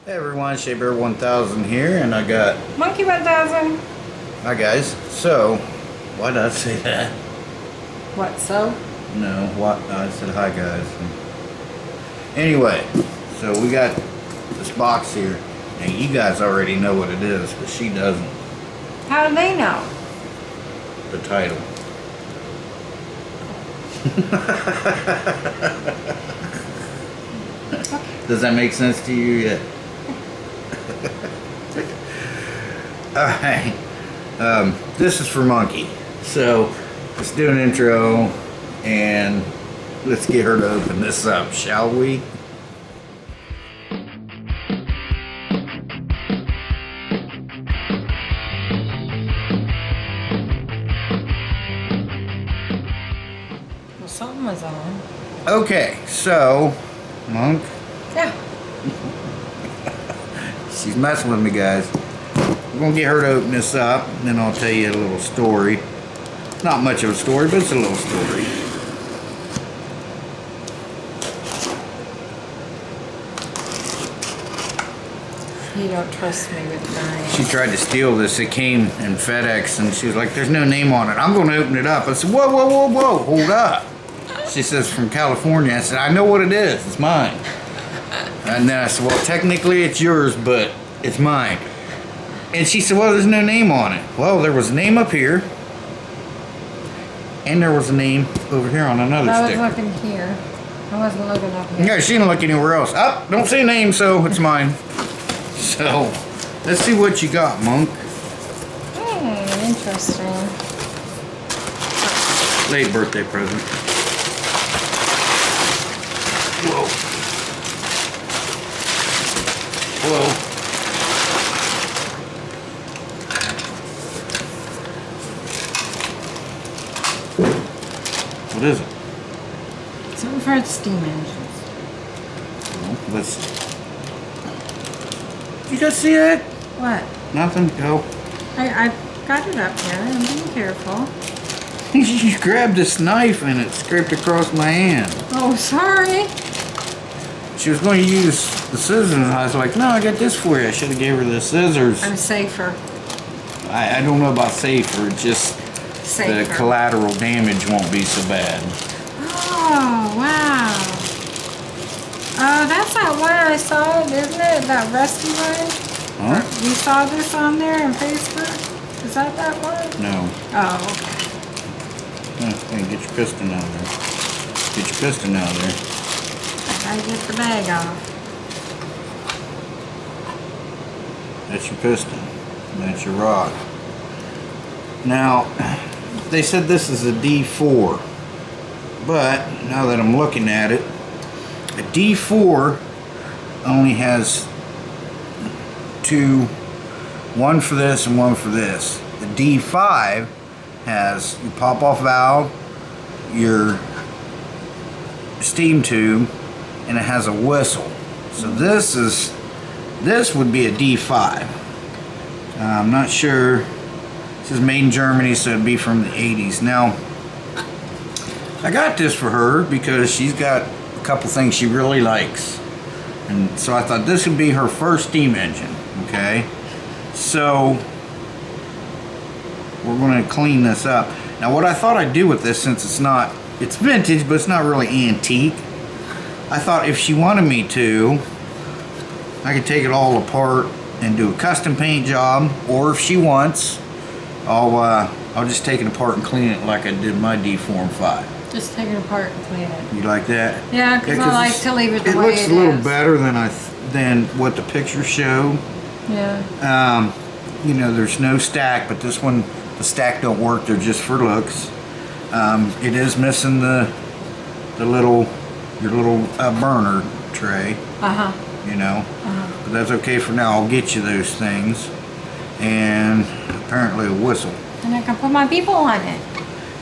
Hey everyone, Bear 1000 here, and I got Monkey 1000. hi guys. So, why did I say that? What, so? No, what I said hi guys. Anyway, so we got this box here, and you guys already know what it is, but she doesn't. How do they know? The title. Does that make sense to you yet? Alright, this is for Monkey. So, let's do an intro and let's get her to open this up, shall we? Well, something was on. Okay, so, Monk, Yeah. she's messing with me, guys. We're gonna get her to open this up, and then I'll tell you a little story. Not much of a story, but it's a little story. You don't trust me with knives. She tried to steal this. It came in FedEx, and she was like, "There's no name on it." I'm gonna open it up. I said, "Whoa, whoa, whoa, whoa, hold up." She says, "From California." I said, "I know what it is. It's mine." And then I said, "Well, technically it's yours, but it's mine." And she said, "Well, there's no name on it." Well, there was a name up here, and there was a name over here on another I was sticker. looking here. I wasn't looking up here. Yeah, she didn't look anywhere else. Oh, don't see a name, so it's mine. So, let's see what you got, Monk. Interesting. Late birthday present. Whoa. Whoa. What is it? Something for steam engines. Well, let's see. You guys see it? What? Nothing? Go. I got it up here. I'm being careful. You grabbed this knife and it scraped across my hand. Oh, sorry. She was going to use the scissors, and I was like, "No, I got this for you." I should have gave her the scissors. I'm safer. I don't know about safer, just Safer. the collateral damage won't be so bad. Oh, wow. Oh, that's that one I saw, isn't it? That rusty one? Huh? You saw this on there on Facebook? Is that one? No. Oh, okay. Hey, get your piston out of there. Get your piston out of there. I gotta get the bag off. That's your piston. And that's your rod. Now, they said this is a D4. But, now that I'm looking at it, a D4 only has two, one for this and one for this. The D5 has your pop-off valve, your steam tube, and it has a whistle. So this would be a D5. I'm not sure. This is made in Germany, so it'd be from the 80s. Now, I got this for her because she's got a couple things she really likes. And so I thought this would be her first steam engine, okay? So, we're going to clean this up. Now, what I thought I'd do with this, since it's vintage, but it's not really antique, I thought if she wanted me to, I could take it all apart and do a custom paint job, or if she wants, I'll just take it apart and clean it like I did my D4 and 5. Just take it apart and clean it. You like that? Yeah, because I like to leave it the way it is. It looks a little better than what the picture showed. Yeah. You know, there's no stack, but this one, the stack don't work. They're just for looks. It is missing your little burner tray. You know, but that's okay for now. I'll get you those things, and apparently a whistle. And I can put my people on it.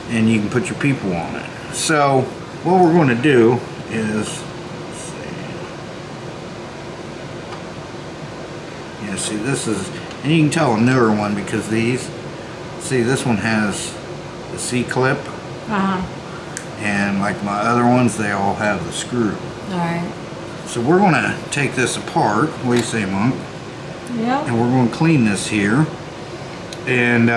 And you can put your people on it. So what we're going to do is, let's see. This is, and you can tell a newer one because see, this one has the C-clip. Uh-huh. And like my other ones, they all have the screw. Alright. So we're going to take this apart. What do you say, Monk? Yeah. And we're going to clean this here. And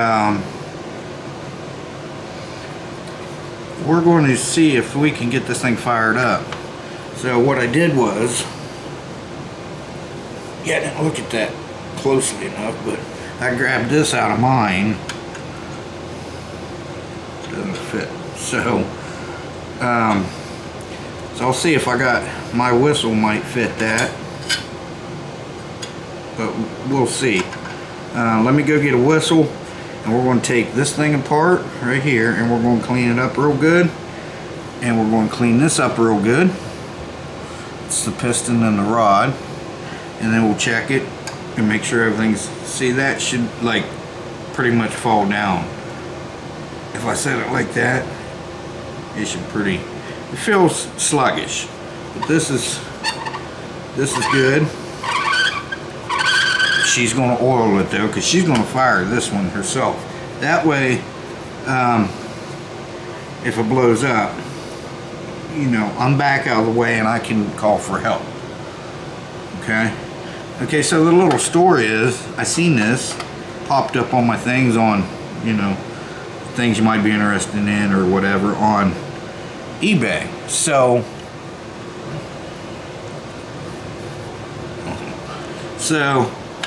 we're going to see if we can get this thing fired up. So what I did was, yeah, I didn't look at that closely enough, but I grabbed this out of mine. Doesn't fit. So I'll see if I got, my whistle might fit that, but we'll see. Let me go get a whistle, and we're going to take this thing apart right here, and we're going to clean it up real good, and we're going to clean this up real good. It's the piston and the rod, and then we'll check it and make sure everything's, see, that should like pretty much fall down. If I set it like that, it should it feels sluggish, but this is good. She's going to oil it though, because she's going to fire this one herself. That way, if it blows up, you know, I'm back out of the way and I can call for help. Okay, so the little story is, I seen this popped up on my things on, you know, things you might be interested in or whatever on eBay. So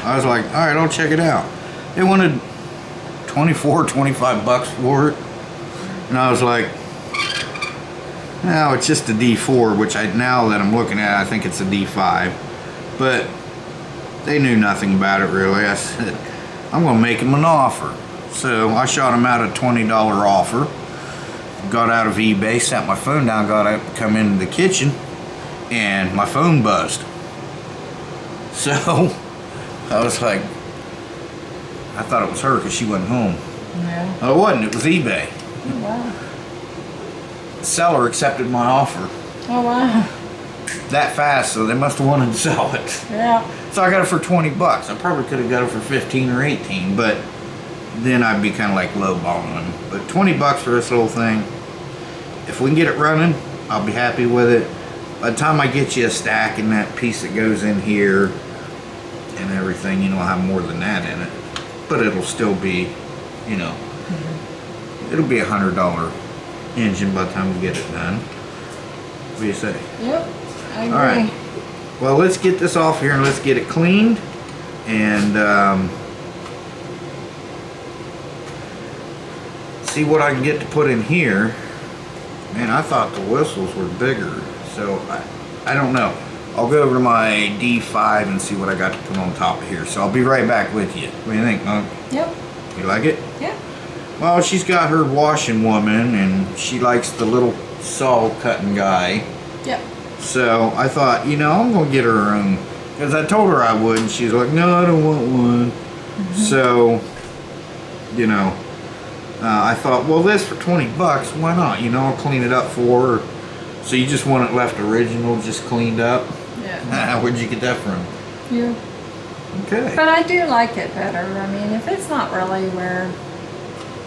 I was like, alright, I'll check it out. They wanted 25 bucks for it, and I was like, no, it's just a D4, which now that I'm looking at it, I think it's a D5, but they knew nothing about it really. I said, I'm going to make them an offer. So I shot them out a $20 offer, got out of eBay, sat my phone down, got up, come into the kitchen, and my phone buzzed. So I was like, I thought it was her because she wasn't home. Yeah. No, it wasn't, it was eBay. Oh, wow. The seller accepted my offer Oh, wow. that fast, so they must have wanted to sell it. Yeah. So I got it for 20 bucks. I probably could have got it for 15 or 18, but then I'd be kind of like lowballing them. But 20 bucks for this little thing. If we can get it running, I'll be happy with it. By the time I get you a stack and that piece that goes in here and everything, you know, I'll have more than that in it. But it'll still be, you know, it'll be $100 engine by the time we get it done. What do you say? Yep, I agree. All right. Well, let's get this off here and let's get it cleaned. And see what I can get to put in here. Man, I thought the whistles were bigger, so I don't know. I'll go over to my D5 and see what I got to put on top of here. So I'll be right back with you. What do you think, Monk? Yep. You like it? Yep. Well, she's got her washing woman, and she likes the little saw cutting guy. Yep. So I thought, you know, I'm going to get her own. Because I told her I would, and she's like, no, I don't want one. So, you know, I thought, well, this for 20 bucks, why not? You know, I'll clean it up for her. So you just want it left original, just cleaned up? Yeah. Where'd you get that from? You. Okay. But I do like it better. I mean, if it's not really wear,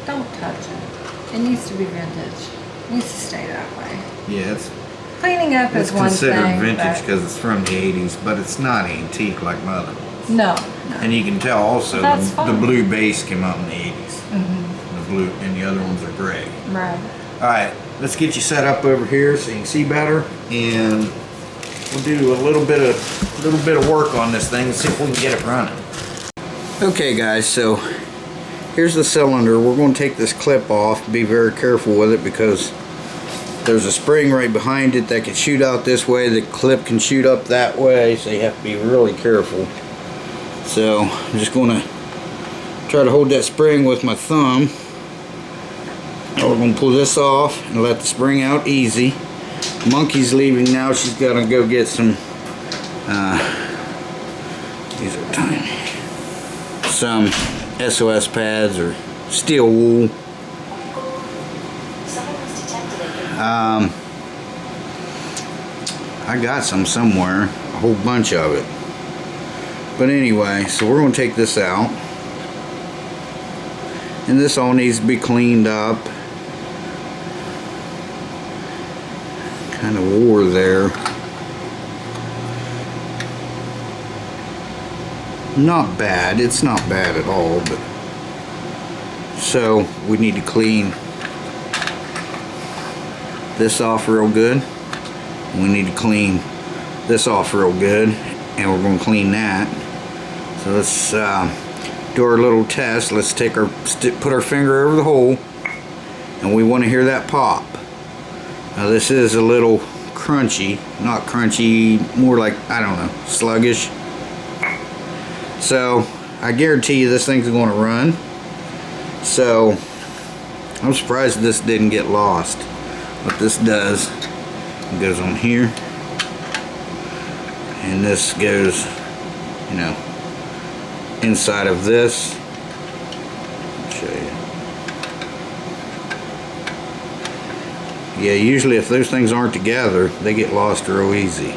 don't touch it. It needs to be vintage. It needs to stay that way. Yeah, it's Cleaning up is one thing. It's considered vintage but because it's from the 80s, but it's not antique like my other ones. no. And you can tell also That's the fine. blue base came out in the 80s. Mm-hmm. The blue, and the other ones are gray. Right. Alright, let's get you set up over here so you can see better, and we'll do a little bit of work on this thing and see if we can get it running. Okay guys, so here's the cylinder. We're going to take this clip off. Be very careful with it because there's a spring right behind it that can shoot out this way. The clip can shoot up that way, so you have to be really careful. So I'm just going to try to hold that spring with my thumb. We're going to pull this off and let the spring out easy. Monkey's leaving now. She's got to go get some, these are tiny, some SOS pads or steel wool. I got some somewhere, a whole bunch of it. But anyway, so we're going to take this out. And this all needs to be cleaned up. Kind of wore there. not bad. It's not bad at all, but so we need to clean this off real good. We need to clean this off real good, and we're going to clean that. So let's do our little test. Let's take our put our finger over the hole, and we want to hear that pop. Now this is a little crunchy, not crunchy, more like, I don't know, sluggish. So I guarantee you this thing's going to run. So I'm surprised this didn't get lost. What this does, it goes on here, and this goes, you know, inside of this. I'll show you. Yeah, usually if those things aren't together, they get lost real easy.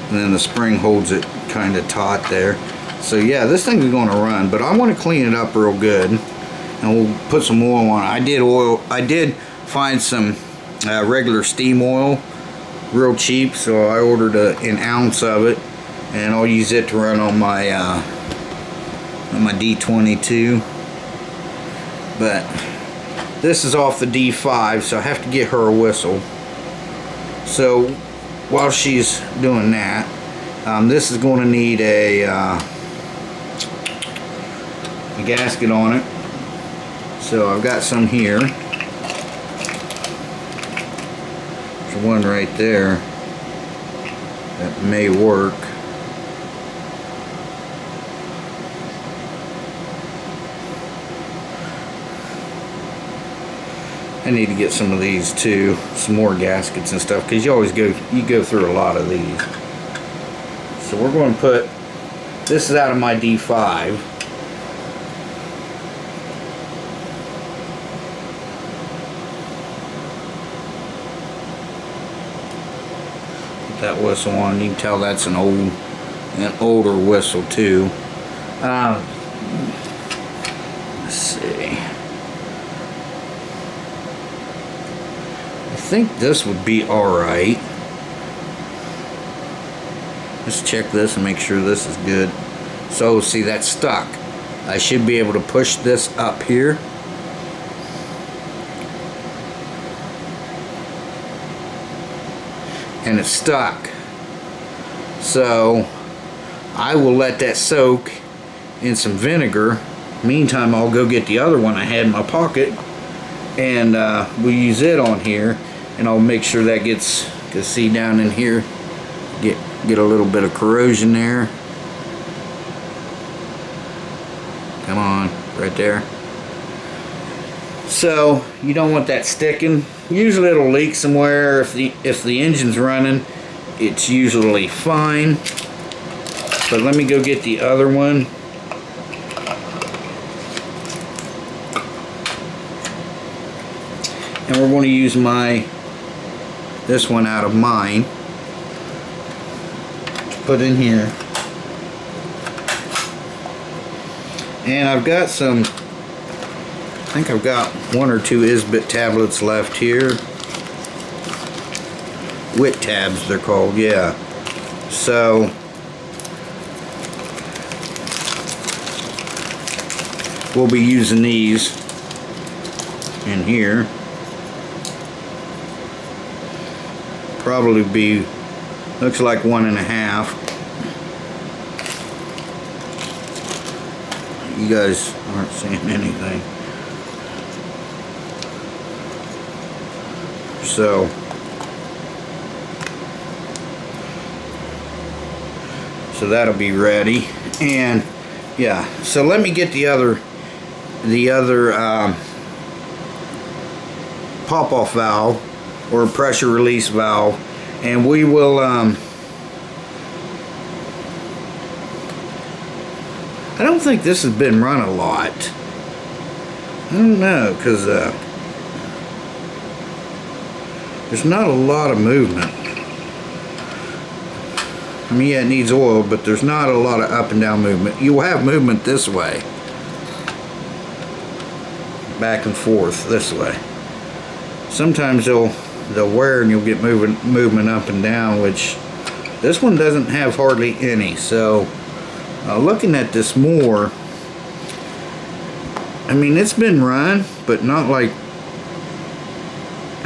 And then the spring holds it kind of taut there. So yeah, this thing is going to run, but I want to clean it up real good, and we'll put some oil on it. I did find some regular steam oil, real cheap, so I ordered an ounce of it, and I'll use it to run on my D22. But this is off the D5, so I have to get her a whistle. So while she's doing that, this is going to need a gasket on it. So I've got some here. There's one right there that may work. I need to get some of these too, some more gaskets and stuff, because you go through a lot of these. So we're going to put, this is out of my D5. Put that whistle on. You can tell that's an older whistle too. Let's see. I think this would be alright. Let's check this and make sure this is good. So see, that's stuck. I should be able to push this up here. And it's stuck. So I will let that soak in some vinegar. Meantime, I'll go get the other one I had in my pocket, and we'll use it on here, and I'll make sure that gets, because see down in here, get a little bit of corrosion there. Come on, right there. So you don't want that sticking. Usually it'll leak somewhere. If the engine's running, it's usually fine. But let me go get the other one. And we're going to use this one out of mine to put in here. And I've got some, I think I've got 1 or 2 Isbit tablets left here. Wit tabs they're called, yeah. So we'll be using these in here. Probably be, looks like 1.5. You guys aren't seeing anything. So that'll be ready. And yeah, so let me get the other pop-off valve or pressure release valve, and we will I don't think this has been run a lot. I don't know, because there's not a lot of movement. I mean, yeah, it needs oil, but there's not a lot of up and down movement. You'll have movement this way, back and forth this way. Sometimes they'll wear and you'll get movement up and down, which This one doesn't have hardly any. So looking at this more, I mean, it's been run, but not like,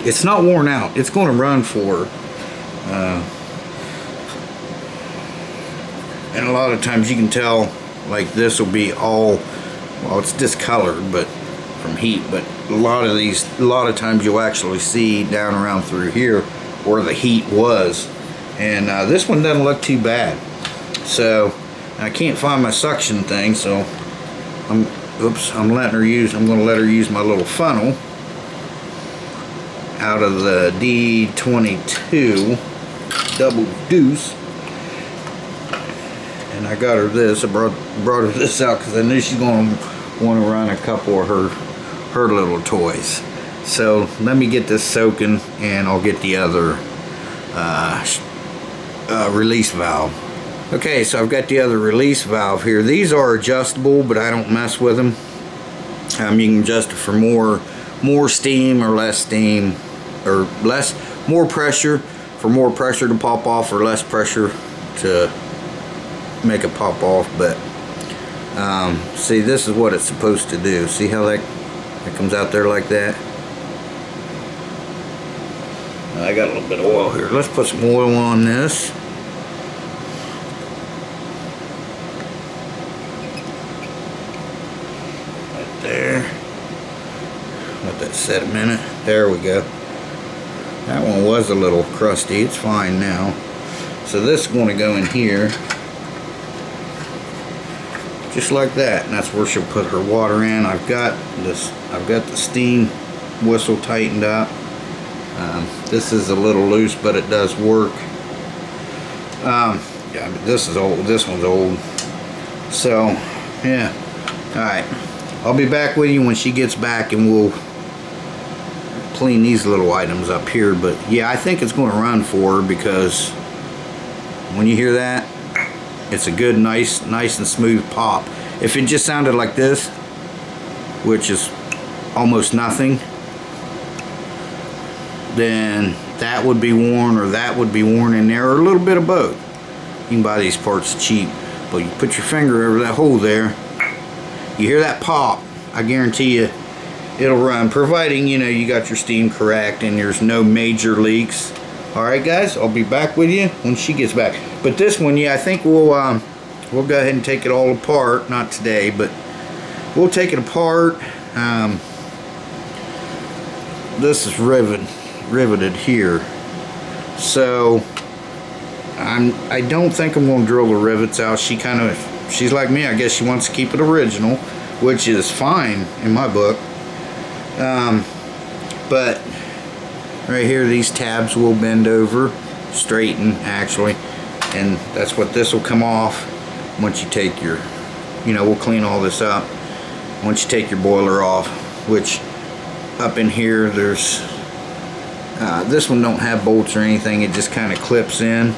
it's not worn out. It's going to run for and a lot of times you can tell, like this will be all, well, it's discolored, but from heat. But a lot of times you'll actually see down around through here where the heat was. And this one doesn't look too bad. So I can't find my suction thing, so I'm going to let her use my little funnel out of the D22 double deuce. And I got her this. I brought her this out because I knew she's going to want to run a couple of her little toys. So let me get this soaking, and I'll get the other release valve. Okay, so I've got the other release valve here. These are adjustable, but I don't mess with them. You can adjust it for more steam or less steam, or more pressure for more pressure to pop off, or less pressure to make it pop off. But see, this is what it's supposed to do. See how that comes out there like that? I got a little bit of oil here. Let's put some oil on this. Right there. Let that set a minute. There we go. That one was a little crusty. It's fine now. So this is going to go in here, just like that, and that's where she'll put her water in. I've got the steam whistle tightened up. This is a little loose, but it does work. Yeah, this is old. This one's old. So yeah. Alright, I'll be back with you when she gets back, and we'll clean these little items up here. But yeah, I think it's going to run for her, because when you hear that, it's a good, nice and smooth pop. If it just sounded like this, which is almost nothing, then that would be worn, or that would be worn in there, or a little bit of both. You can buy these parts cheap, but you put your finger over that hole there, you hear that pop, I guarantee you it'll run, providing you got your steam correct and there's no major leaks. Alright guys, I'll be back with you when she gets back. But this one, yeah, I think we'll go ahead and take it all apart. Not today, but we'll take it apart. This is riveted here. So I don't think I'm going to drill the rivets out. She's like me, I guess she wants to keep it original, which is fine in my book. But right here, these tabs will bend over, straighten actually, and that's what this will come off once you take your, we'll clean all this up once you take your boiler off. Which up in here, there's this one don't have bolts or anything, it just kind of clips in,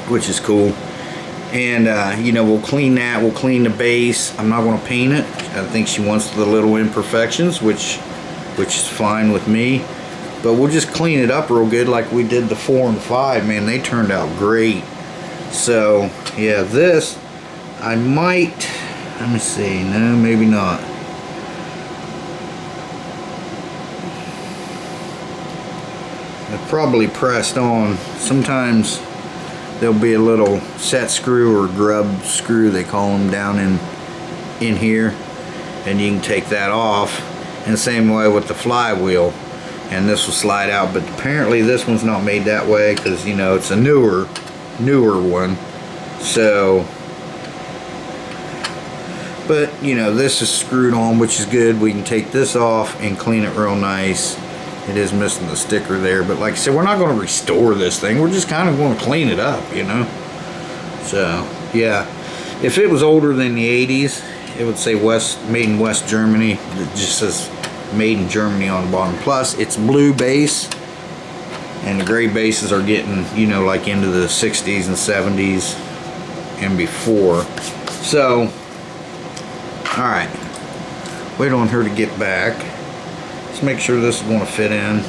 which is cool. And we'll clean that, we'll clean the base. I'm not going to paint it. I think she wants the little imperfections, which is fine with me. But we'll just clean it up real good like we did the 4 and 5. Man, they turned out great. So yeah, this I might, let me see, no, maybe not. I probably pressed on. Sometimes there'll be a little set screw or grub screw, they call them, down in here, and you can take that off. And the same way with the flywheel, and this will slide out. But apparently this one's not made that way, because it's a newer one. So, but this is screwed on, which is good. We can take this off and clean it real nice. It is missing the sticker there, but like I said, we're not going to restore this thing. We're just kind of going to clean it up, So yeah, if it was older than the 80s, it would say made in West Germany. It just says made in Germany on the bottom. Plus it's blue base, and the gray bases are getting like into the 60s and 70s and before. So alright, wait on her to get back. Let's make sure this is going to fit in.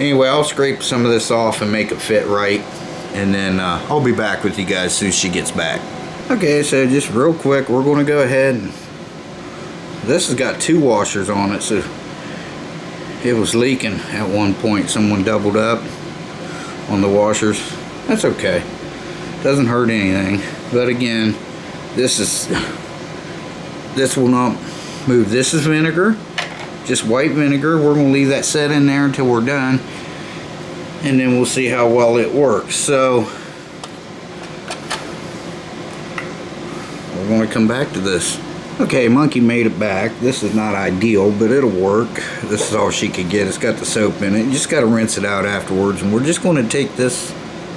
Anyway, I'll scrape some of this off and make it fit right, and then I'll be back with you guys as soon as she gets back. Okay, so just real quick, we're going to go ahead and this has got 2 washers on it, so it was leaking at one point. Someone doubled up on the washers. That's okay, doesn't hurt anything. But again, this will not move. This is vinegar, just white vinegar. We're going to leave that set in there until we're done, and then we'll see how well it works. So we're going to come back to this. Okay, Monkey made it back. This is not ideal, but it'll work. This is all she could get. It's got the soap in it. You just got to rinse it out afterwards, and we're just going to take this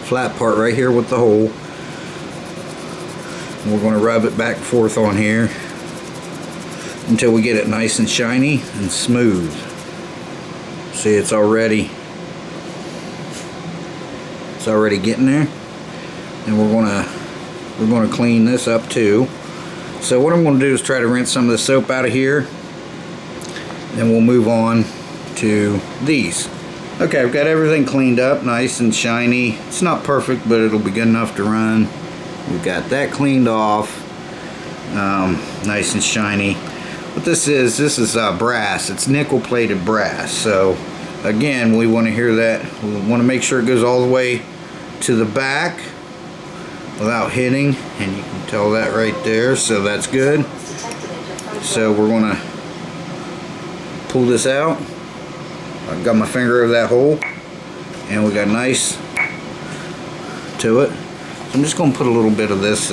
flat part right here with the hole, and we're going to rub it back and forth on here until we get it nice and shiny and smooth. See, it's already getting there, and we're going to clean this up too. So what I'm going to do is try to rinse some of the soap out of here, then we'll move on to these. Okay, I've got everything cleaned up nice and shiny. It's not perfect, but it'll be good enough to run. We've got that cleaned off, nice and shiny. What this is brass. It's nickel plated brass. So again, we want to hear that. We want to make sure it goes all the way to the back without hitting, and you can tell that right there, so that's good. So we're going to pull this out. I've got my finger over that hole, and we got nice to it. So I'm just going to put a little bit of this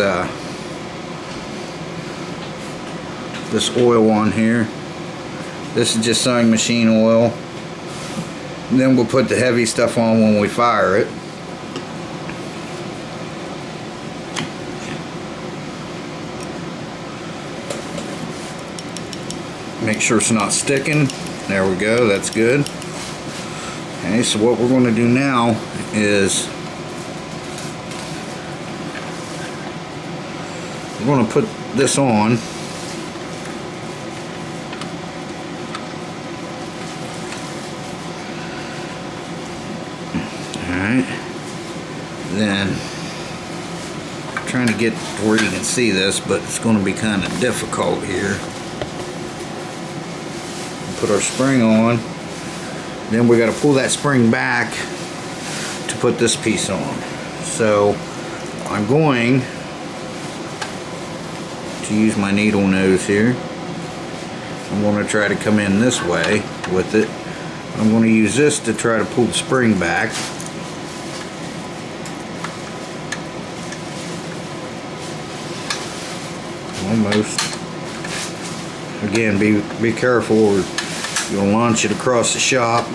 this oil on here. This is just sewing machine oil. And then we'll put the heavy stuff on when we fire it. Make sure it's not sticking. There we go, that's good. Okay, so what we're going to do now is we're going to put this on. Alright, then I'm trying to get to where you can see this, but it's going to be kind of difficult here. Put our spring on, then we got to pull that spring back to put this piece on. So I'm going to use my needle nose here. I'm going to try to come in this way with it. I'm going to use this to try to pull the spring back. Almost. Again, be careful, or you'll launch it across the shop,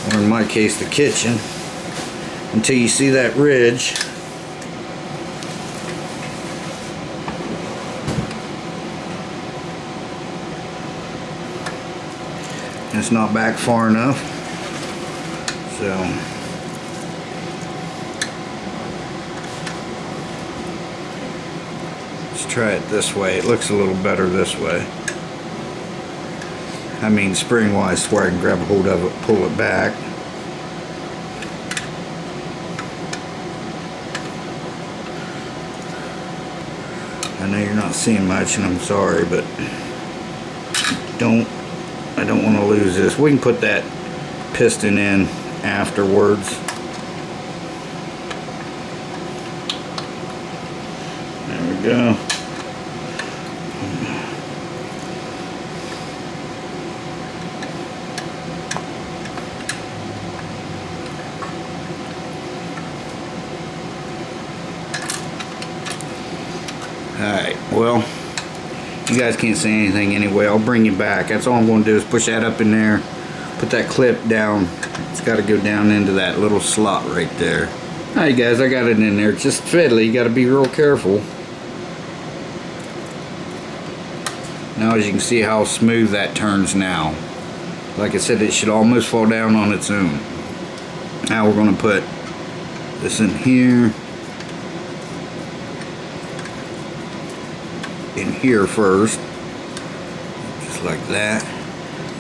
or in my case the kitchen, until you see that ridge. And it's not back far enough, so let's try it this way. It looks a little better this way. I mean spring wise, where I can grab a hold of it, pull it back. I know you're not seeing much, and I'm sorry, but I don't want to lose this. We can put that piston in afterwards. There we go. Alright, well, you guys can't see anything anyway. I'll bring you back. That's all I'm going to do is push that up in there, put that clip down. It's got to go down into that little slot right there. Alright guys, I got it in there. It's just fiddly. You got to be real careful. Now as you can see how smooth that turns now. Like I said, it should almost fall down on its own. Now we're going to put this in here. In here first, just like that.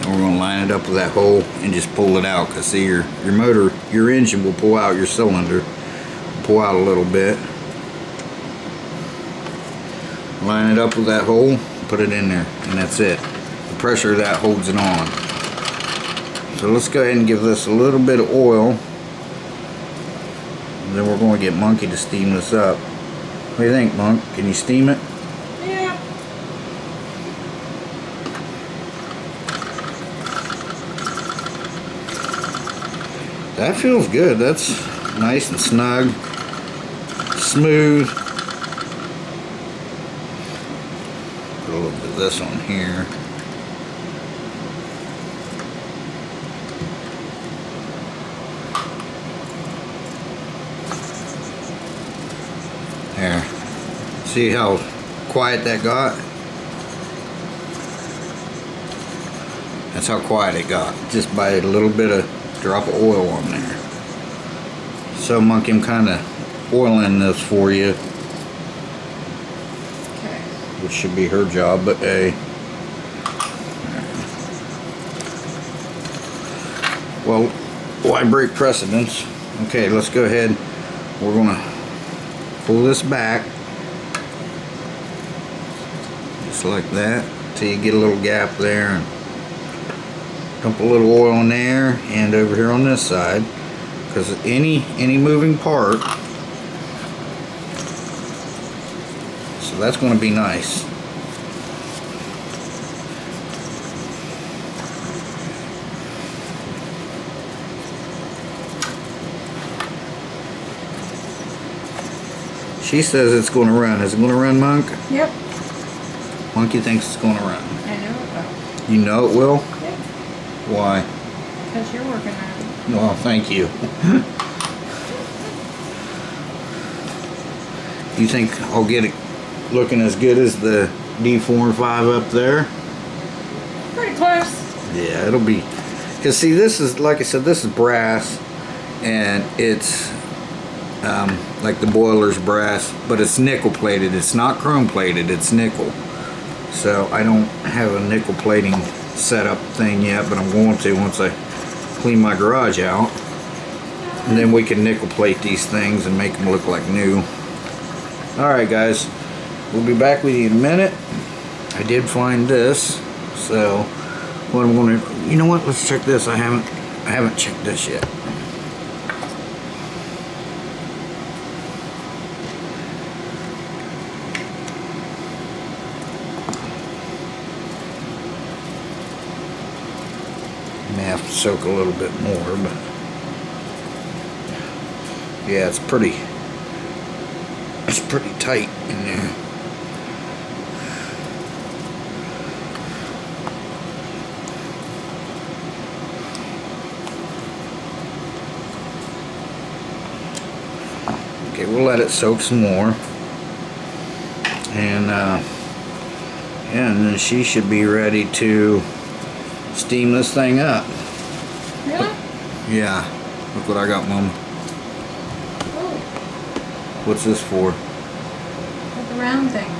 And we're going to line it up with that hole and just pull it out, because see, your motor, your engine will pull out, your cylinder pull out a little bit. Line it up with that hole, put it in there, and that's it. The pressure of that holds it on. So let's go ahead and give this a little bit of oil, and then we're going to get Monkey to steam this up. What do you think, Monk? Can you steam it? Yeah. That feels good. That's nice and snug, smooth. Put a little bit of this on here. There. See how quiet that got? That's how quiet it got, just by a little bit of drop of oil on there. So Monkey, I'm kind of oiling this for you, Okay. which should be her job, but hey. Well, why break precedence? Okay, let's go ahead. We're gonna pull this back just like that till you get a little gap there, and dump a little oil in there and over here on this side, because any moving part, so that's going to be nice. She says it's going to run. Is it going to run, Monk? Yep. Monkey thinks it's going to run. I know it will. You know it will? Yep. Why? Because you're working on it. Well, thank you. You think I'll get it looking as good as the D4 and 5 up there? Pretty close. Yeah, it'll be. Because see, this is, like I said, this is brass, and it's like the boiler's brass, but it's nickel plated. It's not chrome plated, it's nickel. So I don't have a nickel plating setup thing yet, but I'm going to once I clean my garage out. And then we can nickel plate these things and make them look like new. Alright guys, we'll be back with you in a minute. I did find this, so what I'm going to, you know what, let's check this. I haven't checked this yet. May have to soak a little bit more, but yeah, it's pretty tight in there. Okay, we'll let it soak some more, and yeah, and then she should be ready to steam this thing up. Really? Yeah. Look what I got, Mom. Oh, What's this for? with the round thing.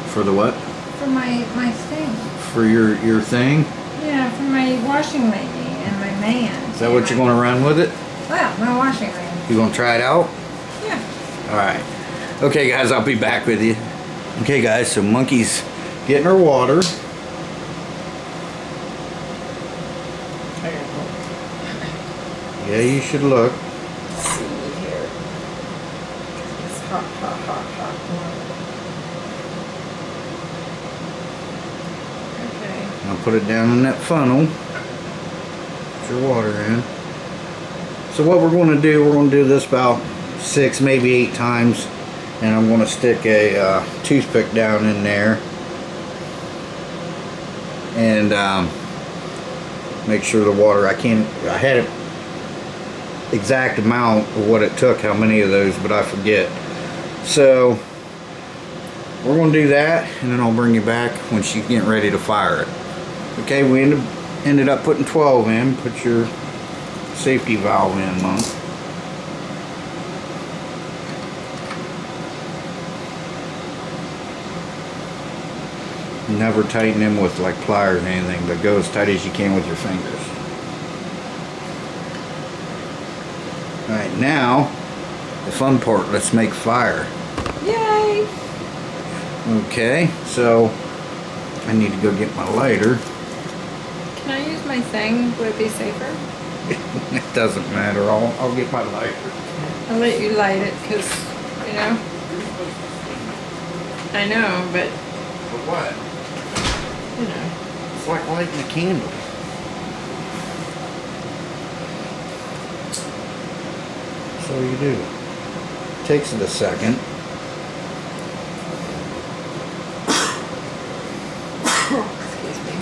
For the what? For my thing. For your thing? Yeah, for my washing lady and my man. Is that what you're going to run with it? Well, my washing lady. You going to try it out? Yeah. Alright. Okay, guys, I'll be back with you. Okay, guys, so Monkey's getting her water. Yeah, you should look. Let's see here. It's hot, hot, hot, hot. Okay. I'll put it down in that funnel. Put your water in. So what we're going to do this about 6, maybe 8 times. And I'm going to stick a toothpick down in there. And make sure the water, I had it exact amount of what it took, how many of those, but I forget. So we're going to do that, and then I'll bring you back when she's getting ready to fire it. Okay, we ended up putting 12 in. Put your safety valve in, Mom. Never tighten them with like pliers or anything, but go as tight as you can with your fingers. Alright, now the fun part, let's make fire. Yay! Okay, so I need to go get my lighter. Can I use my thing? Would it be safer? It doesn't matter, I'll get my lighter. I'll let you light it because, you know. I know, but, For what? you know. It's like lighting a candle. So you do. Takes it a second. Excuse me.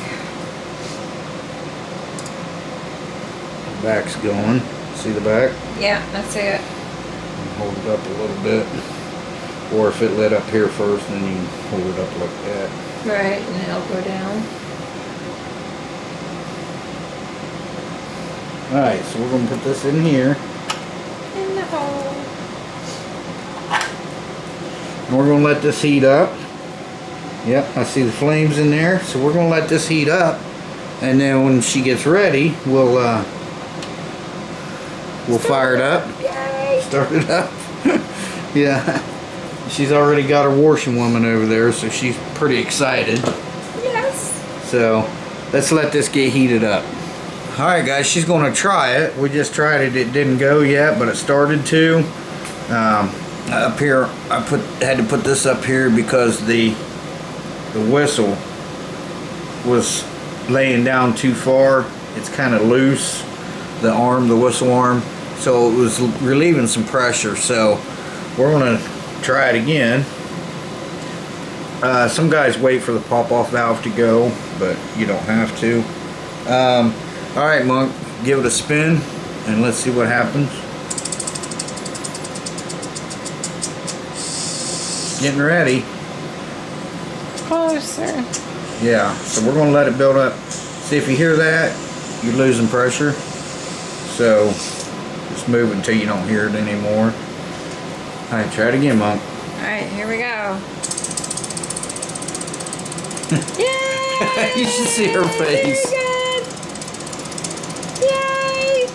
Back's going. See the back? Yeah, that's it. Hold it up a little bit. Or if it lit up here first, then you can hold it up like that. Right, and it'll go down. Alright, so we're going to put this in here. In the hole. And we're going to let this heat up. Yep, I see the flames in there. So we're going to let this heat up. And then when she gets ready, we'll fire it up. Yay! Start it up. Yeah. She's already got her washing woman over there, so she's pretty excited. Yes. So let's let this get heated up. Alright guys, she's going to try it. We just tried it. It didn't go yet, but it started to. Up here, I had to put this up here because the whistle was laying down too far. It's kind of loose, the whistle arm. So it was relieving some pressure. So we're going to try it again. Some guys wait for the pop-off valve to go, but you don't have to. Alright, Monk, give it a spin and let's see what happens. Getting ready. Closer. Yeah, so we're going to let it build up. See, if you hear that, you're losing pressure. So just move until you don't hear it anymore. Alright, try it again, Monk. Alright, here we go. Yay! You should see her face. Very good. Yay!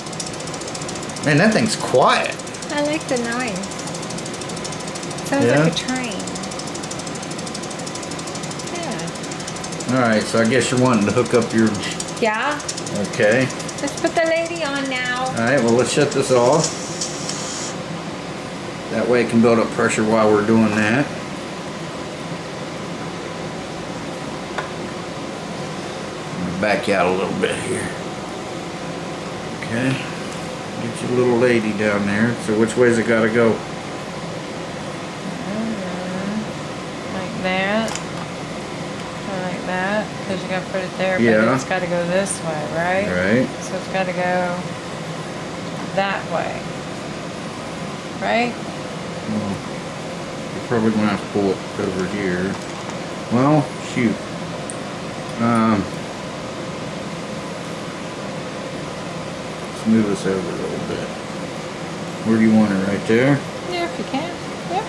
Man, that thing's quiet. I like the noise. Sounds Yeah? like a train. Yeah. Alright, so I guess you're wanting to hook up your... Yeah? Okay. Let's put the lady on now. Alright, well let's shut this off. That way it can build up pressure while we're doing that. I'm gonna back you out a little bit here. Okay. Get your little lady down there. So which way's it gotta go? Like that. Or like that. Because you gotta put it there, Yeah. but it's gotta go this way, right? Right. So it's gotta go that way. Right? Well, you're probably gonna have to pull it over here. Well, shoot. Let's move this over a little bit. Where do you want her? Right there? Yeah, if you can. Yep.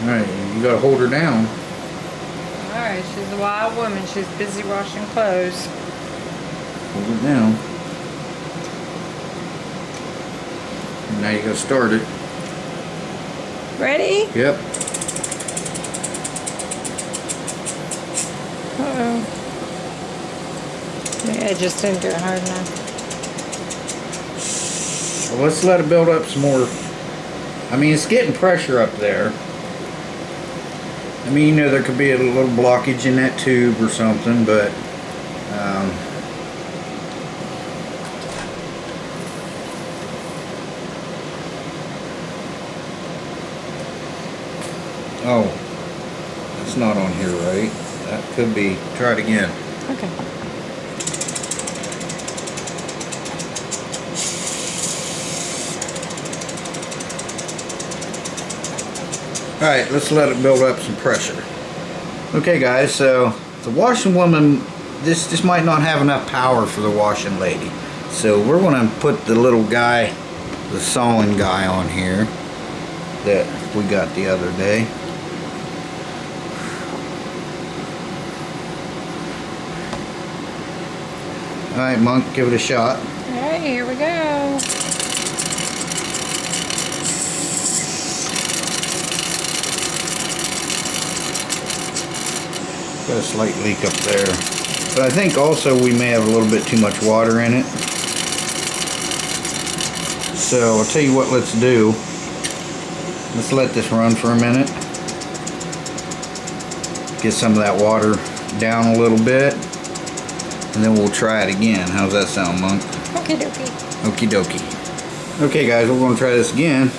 Alright, you gotta hold her down. Alright, she's a wild woman. She's busy washing clothes. Hold it down. And now you gotta start it. Ready? Yep. Uh-oh. Maybe I just didn't do it hard enough. Well, let's let it build up some more. I mean, it's getting pressure up there. I mean, you know, there could be a little blockage in that tube or something, but oh, that's not on here, right? That could be. Try it again. Okay. Alright, let's let it build up some pressure. Okay guys, so the washing woman, this might not have enough power for the washing lady. So we're going to put the little guy, the sawing guy on here that we got the other day. Alright, Monk, give it a shot. Alright, here we go. Got a slight leak up there. But I think also we may have a little bit too much water in it. So I'll tell you what let's do. Let's let this run for a minute. Get some of that water down a little bit. And then we'll try it again. How's that sound, Monk? Okie dokie. Okie dokie. Okay guys, we're going to try this again.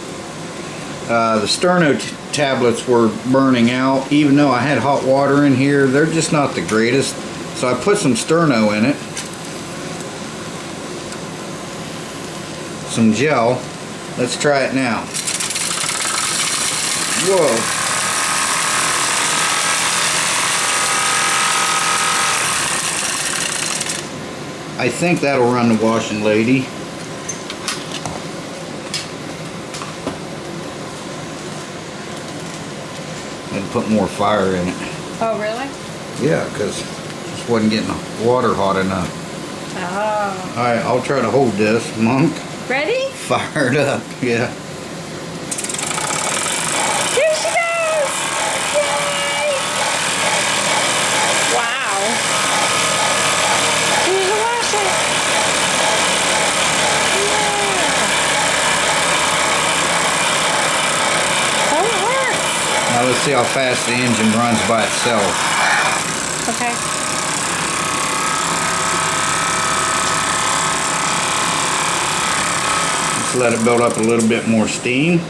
The sterno tablets were burning out. Even though I had hot water in here, they're just not the greatest. So I put some sterno in it. Some gel. Let's try it now. Whoa. I think that'll run the washing lady. And put more fire in it. Oh, really? Yeah, because just wasn't getting the water hot enough. Oh. Alright, I'll try to hold this. Monk. Ready? Fired up, yeah. Here she goes! Yay! Wow. Here's the washer. Yeah. So it works. Now let's see how fast the engine runs by itself. Okay. Let's let it build up a little bit more steam.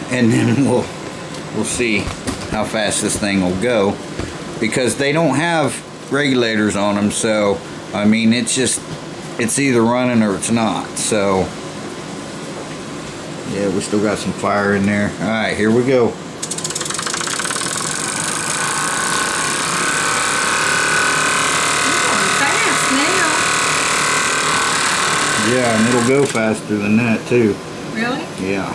And then we'll see how fast this thing will go. Because they don't have regulators on them, so I mean it's either running or it's not. So yeah, we still got some fire in there. Alright, here we go. Yeah, and it'll go faster than that too. Really? Yeah.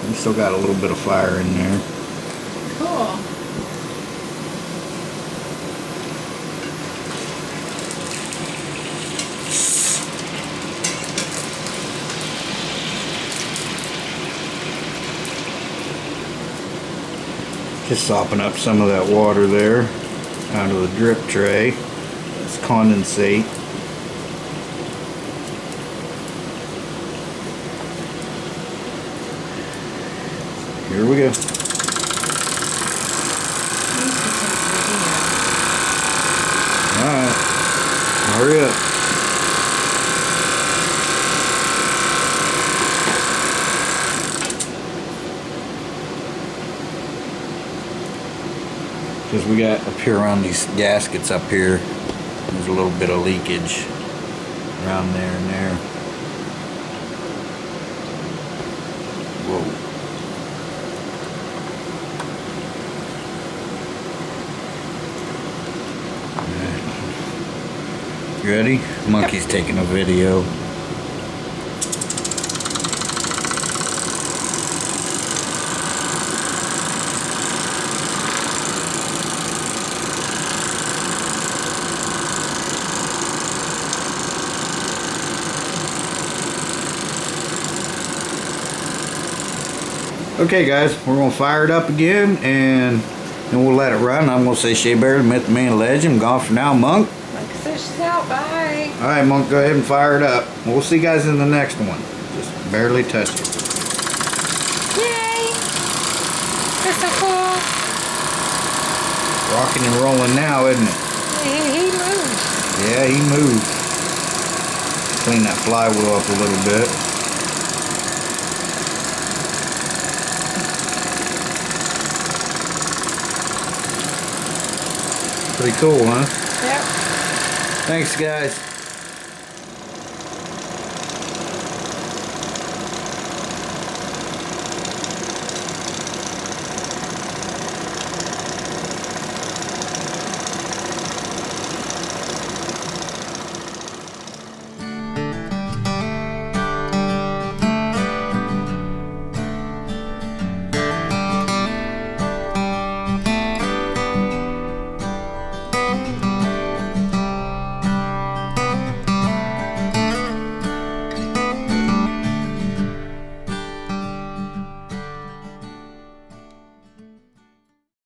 We still got a little bit of fire in there. Cool. Just sopping up some of that water there out of the drip tray. It's condensate. Here we go. Alright. Hurry up. Because we got up here around these gaskets up here, there's a little bit of leakage around there and there. Whoa. Right. You ready? Monkey's taking a video. Okay guys, we're going to fire it up again and then we'll let it run. I'm going to say Shea Bear, the Myth, the Man, Legend. I'm gone for now, Monk. Like I said, she's out. Bye. Alright, Monk, go ahead and fire it up. We'll see you guys in the next one. Just barely touch it. Yay! That's so cool. Rocking and rolling now, isn't it? He moved. Yeah, he moved. Clean that flywheel up a little bit. Pretty cool, huh? Yep. Thanks, guys.